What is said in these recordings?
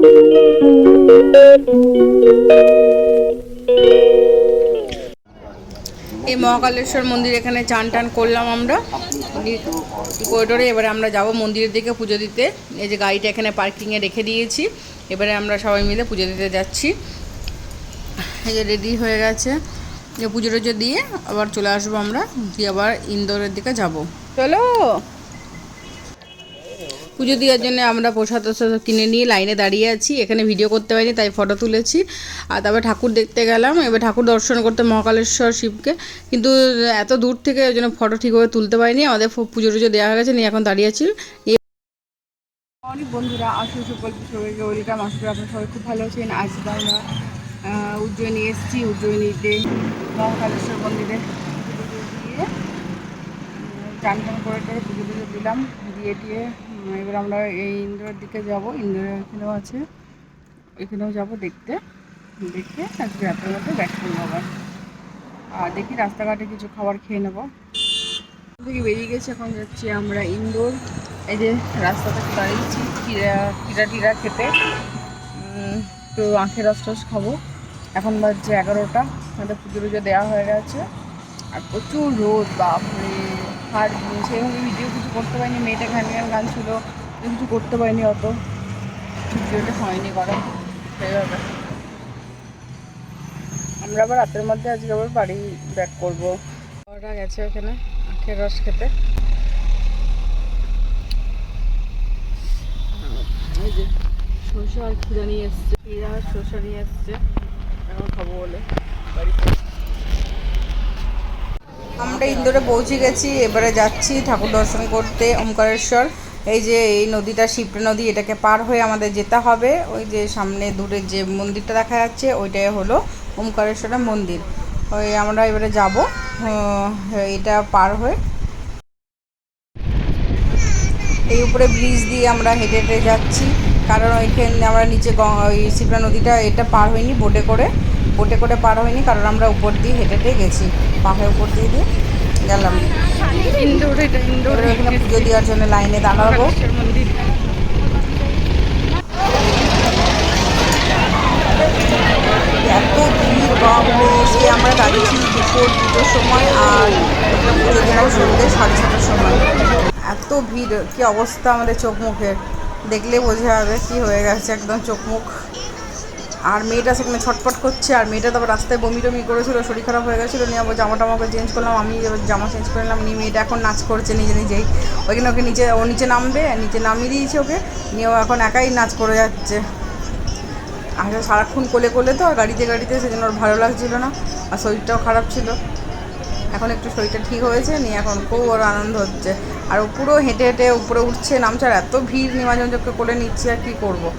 এই মহাকালেশ্বর মন্দির, এখানে চান টান করলাম আমরা করিডোরে। এবারে আমরা যাব মন্দিরের দিকে পুজো দিতে। এই যে গাড়িটা এখানে পার্কিংয়ে রেখে দিয়েছি, এবারে আমরা সবাই মিলে পুজো দিতে যাচ্ছি। এই যে রেডি হয়ে গেছে, যে পুজো টুজো দিয়ে আবার চলে আসবো আমরা, দিয়ে আবার ইন্দোরের দিকে যাব। চলো, পুজো দেওয়ার জন্য আমরা প্রসাদ কিনে নিয়ে লাইনে দাঁড়িয়ে আছি। এখানে ভিডিও করতে পারিনি, তাই ফটো তুলেছি। আর তারপরে ঠাকুর দেখতে গেলাম, এবার ঠাকুর দর্শন করতে মহাকালেশ্বর শিবকে, কিন্তু এত দূর থেকে ওই জন্য ফটো ঠিকভাবে তুলতে পারিনি। আমাদের পুজো টুজো দেওয়া হয়ে গেছে, নিয়ে এখন দাঁড়িয়ে আছি। অনেক বন্ধুরা আসলে সবাইকে ওয়েলকাম। আসলে আপনারা সবাই খুব ভালো আছেন। আজ আমরা উজ্জয়িনী এসেছি। উজ্জয়িনীতে মহাকালেশ্বর মন্দিরে দিয়ে চান টান করে পুজো টুজো দিলাম, দিয়ে দিয়ে এবার আমরা এই ইন্দোরের দিকে যাব। ইন্দোরের এখানেও আছে, এখানেও যাব দেখতে। দেখে আজকে রাতের মধ্যে ব্যাক করবো আবার। আর দেখি রাস্তাঘাটে কিছু খাবার খেয়ে নেবো। থেকে বেরিয়ে গেছি, এখন যাচ্ছি আমরা ইন্দোর। এই যে রাস্তা থেকে দাঁড়িয়েছি টিরা খেতে, তো আখের রস টস খাবো। এখন বাজছে 11টা, আমাদের পুজো টুজো দেওয়া হয়ে গেছে। আর প্রচুর রোদ, বাপরে। আর সেভাবে ভিডিও কিছু করতে পারিনি, মেয়েটা গান ছিল, কিছু করতে পারিনি, অত ভিডিওটা হয়নি করা সেইভাবে। আমরা আবার রাতের মধ্যে আজকে আবার বাড়ি ব্যাক করবো। ওরা গেছে ওখানে আখের রস খেতে। এই যে শসা আর ক্ষীরা নিয়ে এসছে, ক্ষীরা আর শসা নিয়ে এসছে, এখন খাবো বলে বাড়িতে। আমরা ইন্দোরে পৌঁছে গেছি, এবারে যাচ্ছি ঠাকুর দর্শন করতে ওমকারেশ্বর। এই যে এই নদীটা শিপ্রা নদী, এটাকে পার হয়ে আমাদের যেতে হবে। ওই যে সামনে দূরে যে মন্দিরটা দেখা যাচ্ছে, ওইটাই হলো ওমকারেশ্বরের মন্দির। ওই আমরা এবারে যাব, এটা পার হয়ে। এই উপরে ব্রিজ দিয়ে আমরা হেঁটে হেঁটে যাচ্ছি, কারণ ওইখানে আমরা নিচে ওই শিপ্রা নদীটা এটা পার হইনি বোটে করে পার হয়নি, কারণ আমরা উপর দিয়ে হেঁটে হেঁটে গেছি, পাহাড়ের উপর দিয়ে দিয়ে গেলাম। ওখানে পুজো দেওয়ার জন্য লাইনে দাঁড়াবো। এত ভিড়, বাপরে। সে আমরা দাঁড়িয়েছি দুটোর সময়, আর পুজো দিলাম সন্ধ্যে 6:30টার সময়। এত ভিড়, কি অবস্থা আমাদের চোখ মুখের, দেখলে বোঝা যাবে কি হয়ে গেছে একদম চোখ মুখ। আর মেয়েটা সেখানে ছটফট করছে, আর মেয়েটা তারপর রাস্তায় বমি টমি করেছিল, শরীর খারাপ হয়ে গেছিলো। নিয়ে আবার জামাটা আমাকে চেঞ্জ করলাম, আমি এবার জামা চেঞ্জ করে নিলাম। নিয়ে মেয়েটা এখন নাচ করছে নিজেই। ওইখানে ওকে নিচে নামবে, নিচে নামিয়ে দিয়েছে ওকে, নিয়ে ও এখন একাই নাচ করে যাচ্ছে। আর সারাক্ষণ কোলে তো, আর গাড়িতে সেজন্য ওর ভালো লাগছিলো না, আর শরীরটাও খারাপ ছিল। এখন একটু শরীরটা ঠিক হয়েছে, নিয়ে এখন খুব ওর আনন্দ হচ্ছে। আর ও পুরো হেঁটে হেঁটে উপরে উঠছে নামছে, আর এত ভিড়, নিমাজনকে কোলে নিচ্ছে, আর কী করবো।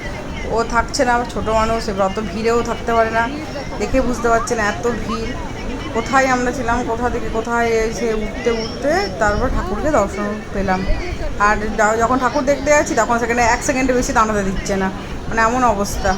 ও থাকছে না, ছোটো মানুষ, এবার অত ভিড়েও থাকতে পারে না, দেখে বুঝতে পারছে না এত ভিড়। কোথায় আমরা ছিলাম, কোথা থেকে কোথায় এসে উঠতে তারপর ঠাকুরকে দর্শন পেলাম। আর যখন ঠাকুর দেখতে যাচ্ছি, তখন সেখানে 1 সেকেন্ডে বেশি দাঁড়াতে দিচ্ছে না, মানে এমন অবস্থা।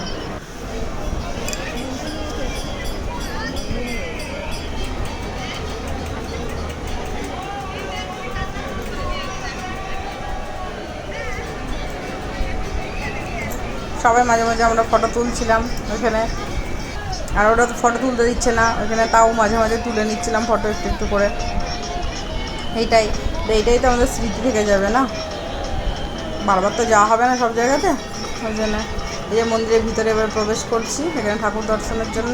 সবাই মাঝে মাঝে আমরা ফটো তুলছিলাম ওইখানে, আর ওরা তো ফটো তুলতে দিচ্ছে না ওইখানে, তাও মাঝে মাঝে তুলে নিচ্ছিলাম ফটো একটু করে। এইটাই তো আমাদের স্মৃতি থেকে যাবে না, বারবার তো যাওয়া হবে না সব জায়গাতে। ওই জন্য এই যে মন্দিরের ভিতরে এবার প্রবেশ করছি, এখানে ঠাকুর দর্শনের জন্য।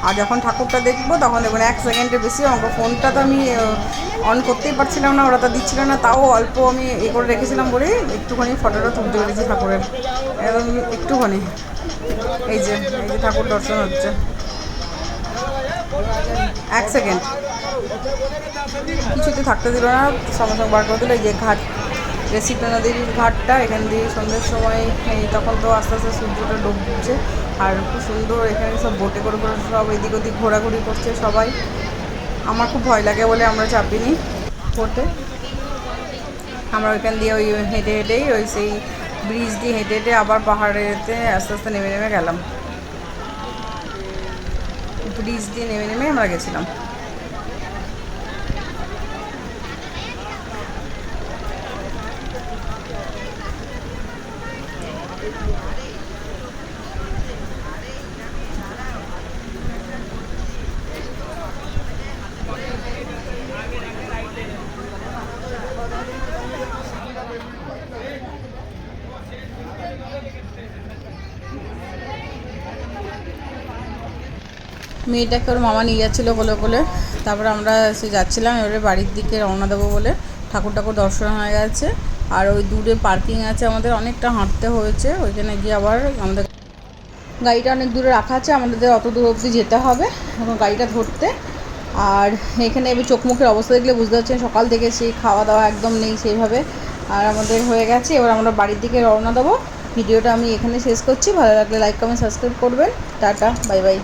আর যখন ঠাকুরটা দেখবো, তখন দেখবেন 1 সেকেন্ডের বেশি আমাকে, ফোনটা তো আমি অন করতেই পারছিলাম না, ওরা তো দিচ্ছিল না, তাও অল্প আমি করে রেখেছিলাম বলেই একটুখানি ফটোটা তুলতে পেরেছি ঠাকুরের, এবং একটুখানি। এই যে ঠাকুর দর্শন হচ্ছে, 1 সেকেন্ড কিছুতে থাকতে দিল না, সঙ্গে বার করে দিল। এই যে ঘাট, শিপ্রা নদীর ঘাটটা, এখান দিয়ে সন্ধ্যের সময়, তখন তো আস্তে আস্তে সূর্যটা ডুবছে, আর খুব সুন্দর। এখানে সব বোটে করে সব এদিক ওদিক ঘোরাঘুরি করছে সবাই। আমার খুব ভয় লাগে বলে আমরা চাপিনি বোটে। আমরা ওইখান দিয়ে ওই হেঁটে হেঁটেই ওই সেই ব্রিজ দিয়ে হেঁটে হেঁটে আবার পাহাড়েতে আস্তে আস্তে নেমে গেলাম। ব্রিজ দিয়ে নেমে আমরা গেছিলাম। মেয়েটাকে ওর মামা নিয়ে যাচ্ছিলো কোলে কোলে। তারপরে আমরা যাচ্ছিলাম এবারে বাড়ির দিকে রওনা দেবো বলে। ঠাকুর দর্শন হয়ে গেছে। আর ওই দূরে পার্কিং আছে, আমাদের অনেকটা হাঁটতে হয়েছে। ওইখানে গিয়ে আবার আমাদের গাড়িটা অনেক দূরে রাখা আছে, আমাদের অত দূর অবধি যেতে হবে এবং গাড়িটা ধরতে। আর এখানে এবার চোখ মুখের অবস্থা দেখলে বুঝতে পারছেন সকাল থেকে সেই খাওয়া দাওয়া একদম নেই সেইভাবে। আর আমাদের হয়ে গেছে, এবার আমরা বাড়ির দিকে রওনা দেবো। ভিডিওটা আমি এখানে শেষ করছি। ভালো লাগলে লাইক কমেন্ট সাবস্ক্রাইব করবেন। Tata, bye bye.